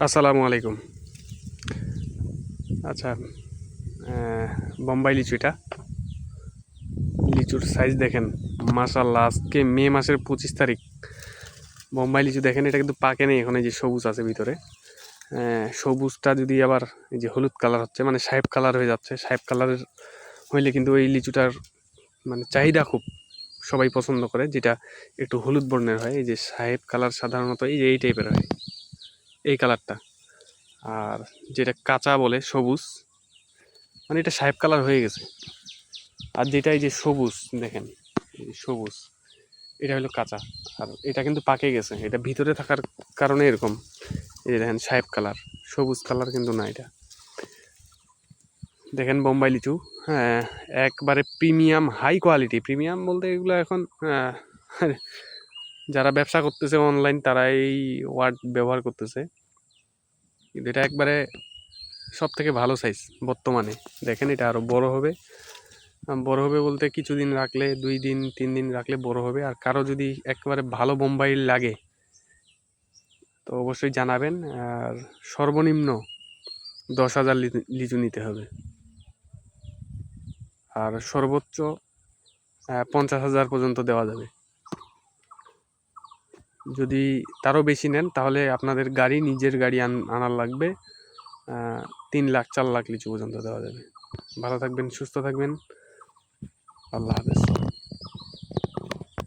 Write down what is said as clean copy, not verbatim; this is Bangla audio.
আসসালামু আলাইকুম। আচ্ছা, বোম্বাই লিচু, এটা লিচুর সাইজ দেখেন, মাশাআল্লাহ। আজকে মে মাসের 25 তারিখ। বোম্বাই লিচু দেখেন, এটা কিন্তু পাকে নেই এখন। এই যে সবুজ আছে ভিতরে, সবুজটা যদি আবার এই যে হলুদ কালার হচ্ছে, মানে সাহেব কালার হয়ে যাচ্ছে। সাহেব কালারের হইলে কিন্তু এই লিচুটার মানে চাহিদা খুব, সবাই পছন্দ করে। যেটা একটু হলুদ বর্ণের হয়, এই যে সাহেব কালার সাধারণত এই টাইপের হয়, এই কালারটা। আর যেটা কাঁচা বলে সবুজ, মানে এটা সাহেব কালার হয়ে গেছে। আর যেটা এই যে সবুজ দেখেন, এই যে সবুজ, এটা হলো কাঁচা। আর এটা কিন্তু পাকে গেছে, এটা ভিতরে থাকার কারণে এরকম। এই যে দেখেন সাহেব কালার, সবুজ কালার কিন্তু না। এটা দেখেন বোম্বাই লিচু, হ্যাঁ, একবারে প্রিমিয়াম, হাই কোয়ালিটি। প্রিমিয়াম বলতে এগুলো এখন যারা ব্যবসা করতেছে অনলাইন, তারা এই ওয়ার্ড ব্যবহার করতেছে, কিন্তু এটা একবারে সব থেকে ভালো সাইজ বর্তমানে। দেখেন এটা আরও বড় হবে। বড় হবে বলতে কিছুদিন রাখলে, 2 দিন 3 দিন রাখলে বড় হবে। আর কারো যদি একেবারে ভালো বোম্বাই লাগে তো অবশ্যই জানাবেন। আর সর্বনিম্ন 10,000 লিচু নিতে হবে, আর সর্বোচ্চ 50,000 পর্যন্ত দেওয়া যাবে। যদি তারও বেশি নেন তাহলে আপনাদের গাড়ি, নিজের গাড়ি আনার লাগবে। 3 লাখ 4 লাখ লিচু পর্যন্ত দেওয়া যাবে। ভালো থাকবেন, সুস্থ থাকবেন, আল্লাহ হাফেজ।